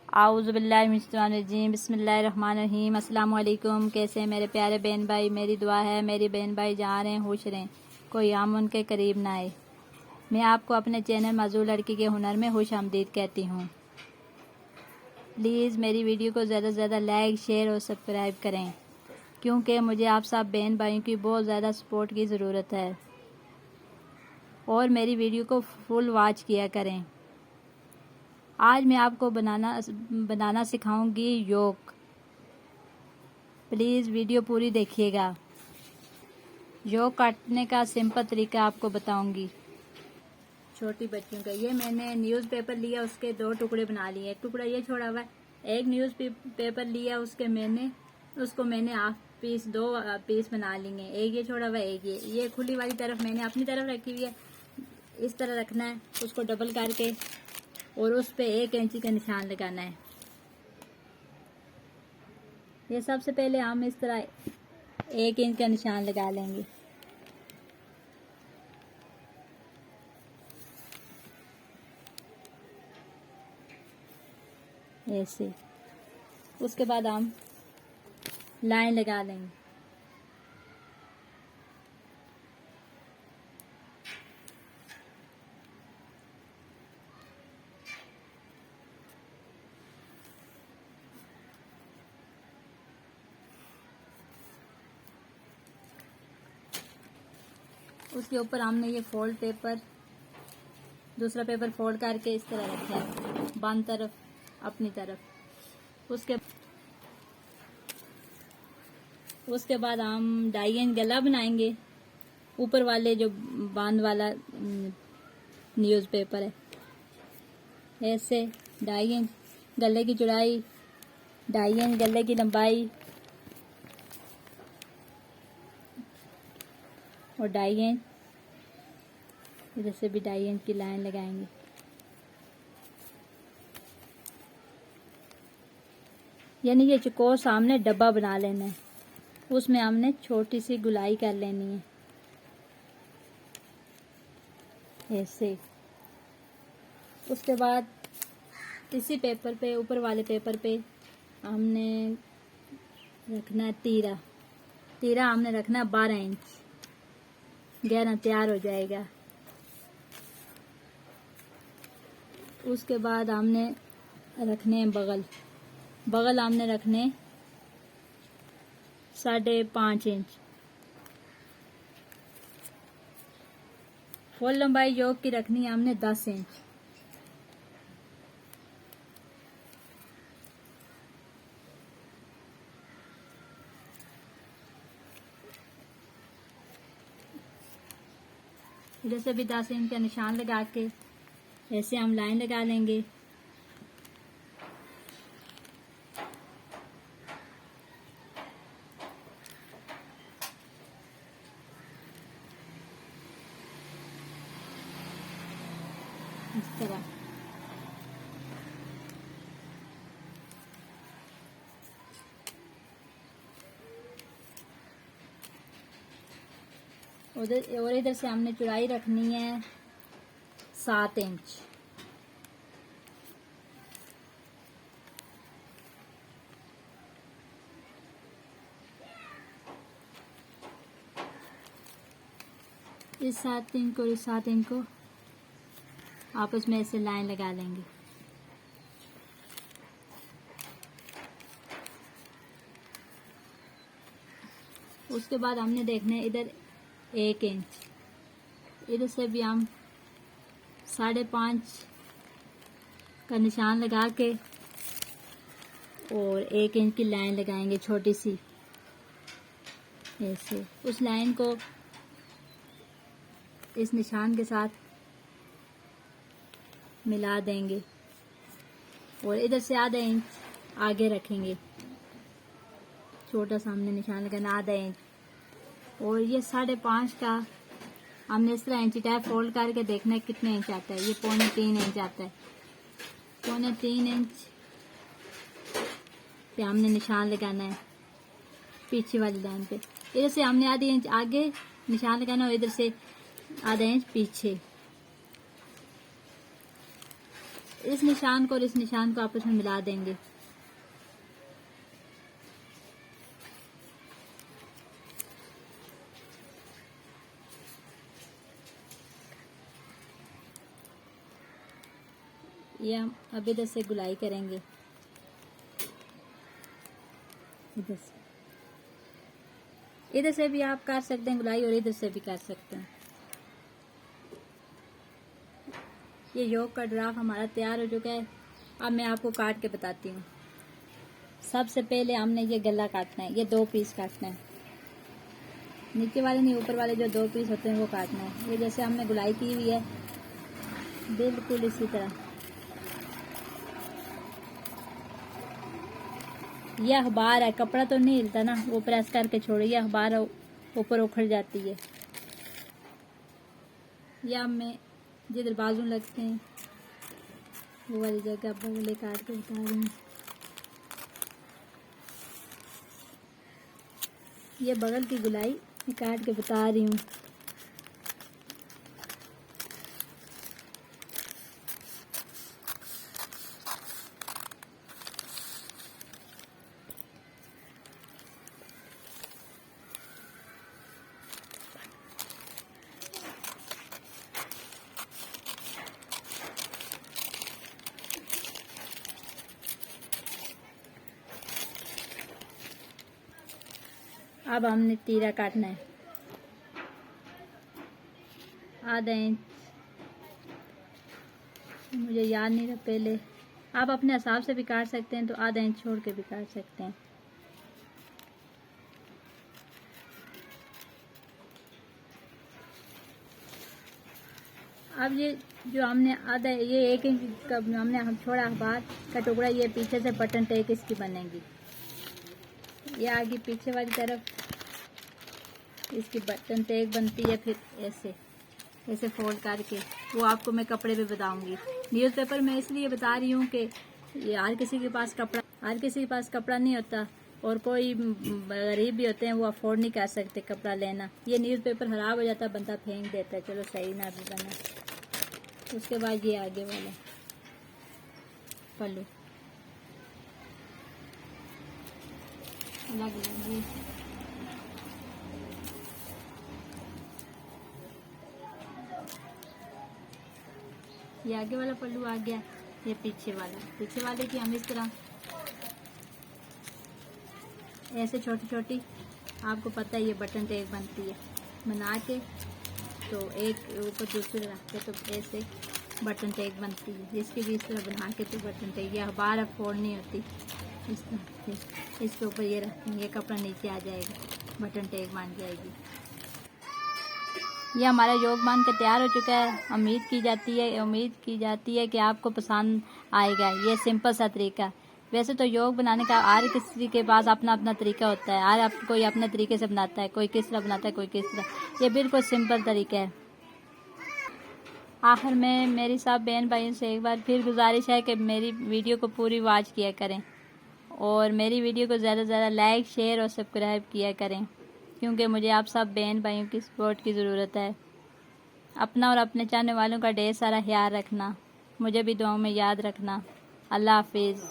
आऊज़ुबिल्लाहिमिनश्शैतानिर्रजीम बिस्मिल्लाहिर्रहमानिर्रहीम। अस्सलाम वालेकुम। कैसे हैं मेरे प्यारे बहन भाई। मेरी दुआ है मेरी बहन भाई जहाँ रहें खुश रहें, कोई आम उनके करीब ना आए। मैं आपको अपने चैनल मज़ूर लड़की के हुनर में खुश आमदीद कहती हूँ। प्लीज़ मेरी वीडियो को ज़्यादा से ज़्यादा लाइक शेयर और सब्सक्राइब करें, क्योंकि मुझे आप सब बहन भाइयों की बहुत ज़्यादा सपोर्ट की ज़रूरत है। और मेरी वीडियो को फुल वॉच किया करें। आज मैं आपको बनाना सिखाऊंगी योग। प्लीज़ वीडियो पूरी देखिएगा। योग काटने का सिंपल तरीका आपको बताऊंगी। छोटी बच्चियों का ये मैंने न्यूज़पेपर लिया, उसके 2 टुकड़े बना लिए। एक टुकड़ा ये छोड़ा हुआ है। एक न्यूज़पेपर लिया, उसको मैंने हाफ पीस 2 पीस बना लिए। एक ये छोड़ा हुआ है, एक ये खुली वाली तरफ मैंने अपनी तरफ रखी हुई है। इस तरह रखना है, उसको डबल करके और उस पे 1 इंची का निशान लगाना है। ये सबसे पहले हम इस तरह 1 इंच का निशान लगा लेंगे। ऐसे उसके बाद हम लाइन लगा लेंगे। उसके ऊपर हमने ये फोल्ड पेपर, दूसरा पेपर फोल्ड करके इस तरह रखा है, बांध तरफ अपनी तरफ। उसके बाद हम डाइगन गला बनाएंगे। ऊपर वाले जो बांध वाला न्यूज़पेपर है, ऐसे 2.5 इंच गले की चौड़ाई, 2.5 इंच गले की लंबाई और 2.5 इंच इधर से भी 2.5 इंच की लाइन लगाएंगे। यानी ये चौकोर सामने डब्बा बना लेना है, उसमें हमने छोटी सी गुलाई कर लेनी है ऐसे। उसके बाद इसी पेपर पे, ऊपर वाले पेपर पे हमने रखना है तीरा हमने रखना है 12 इंच गहरा तैयार हो जाएगा। उसके बाद हमने रखने हैं बगल हमने रखने 5.5 इंच। फुल लंबाई योग की रखनी है हमने 10 इंच। इधर से भी 10 इंच का निशान लगा के ऐसे हम लाइन लगा लेंगे। इस तरह और इधर से हमने चौड़ाई रखनी है 7 इंच। इस 7 इंच को इस 7 इंच को आपस में ऐसे लाइन लगा लेंगे। उसके बाद हमने देखना है इधर 1 इंच, इधर से भी हम 5.5 का निशान लगा के और 1 इंच की लाइन लगाएंगे छोटी सी ऐसे। उस लाइन को इस निशान के साथ मिला देंगे और इधर से आधा इंच आगे रखेंगे। छोटा सामने निशान लगाना आधा इंच। और ये 5.5 का हमने इस तरह इंची टाइप फोल्ड करके देखना है कितने इंच आता है। ये 3.25 इंच आता है। 3.25 इंच पे हमने निशान लगाना है पीछे वाली लाइन पे। इधर से हमने आधी इंच आगे निशान लगाना और इधर से आधा इंच पीछे। इस निशान को और इस निशान को आपस में मिला देंगे। ये हम अब इधर से गुलाई करेंगे, इधर से भी आप कर सकते हैं गुलाई और इधर से भी कर सकते हैं। ये योग का ड्राफ्ट हमारा तैयार हो चुका है। अब मैं आपको काट के बताती हूँ। सबसे पहले हमने ये गला काटना है, ये 2 पीस काटना है, नीचे वाले नहीं ऊपर वाले जो 2 पीस होते हैं वो काटना है। ये जैसे हमने गुलाई की हुई है बिल्कुल इसी तरह। यह अखबार है, कपड़ा तो नहीं हिलता ना, वो प्रेस करके छोड़ो, यह अखबार ऊपर उखड़ जाती है। या मैं जिधर बाजू लगते हैं वो वाली जगह बगले काट के बता रही हूँ। ये बगल की गुलाई काट के बता रही हूँ। अब हमने तीरा काटना है आधा इंच, मुझे याद नहीं रहा पहले। आप अपने हिसाब से भी काट सकते हैं, तो आधा इंच छोड़ के भी काट सकते हैं। अब ये जो हमने आधा, ये 1 इंच का हमने हम छोड़ा अखबार का टुकड़ा, ये पीछे से बटन टेक इसकी बनेगी। ये आगे पीछे वाली तरफ इसकी बटन टेक बनती है, फिर ऐसे ऐसे फोल्ड करके, वो आपको मैं कपड़े पे बताऊंगी। न्यूज़पेपर में इसलिए बता रही हूँ कि ये हर किसी के पास कपड़ा नहीं होता, और कोई गरीब भी होते हैं वो अफोर्ड नहीं कर सकते कपड़ा लेना। ये न्यूज़पेपर खराब हो जाता है, बंदा फेंक देता है, चलो सही ना भी बना। उसके बाद ये आगे वाला पल्लू अलग लगी। ये आगे वाला पल्लू आ गया, ये पीछे वाले की हम इस तरह ऐसे छोटी छोटी, आपको पता है ये बटन टेक बनती है, बना के तो एक ऊपर दूसरे रख के तो ऐसे बटन टेक बनती है। इसकी भी इस तरह बना के तो बटन टेक, ये बार फोल्ड नहीं होती, इस तरह इसके ऊपर ये रखेंगे, ये कपड़ा नीचे आ जाएगा, बटन टेक बन जाएगी। ये हमारा योग मान के तैयार हो चुका है। उम्मीद की जाती है कि आपको पसंद आएगा। ये सिंपल सा तरीका। वैसे तो योग बनाने का हर किसी के पास अपना अपना तरीका होता है, कोई अपने तरीके से बनाता है, कोई किस तरह बनाता है, कोई किस तरह। ये बिल्कुल सिंपल तरीका है। आखिर में मेरी सब बहन भाइयों से एक बार फिर गुजारिश है कि मेरी वीडियो को पूरी वॉच किया करें, और मेरी वीडियो को ज़्यादा से ज़्यादा लाइक, शेयर और सब्सक्राइब किया करें, क्योंकि मुझे आप सब बहन भाइयों की सपोर्ट की ज़रूरत है। अपना और अपने चाहने वालों का ढेर सारा ख्याल रखना, मुझे भी दुआओं में याद रखना। अल्लाह हाफिज़।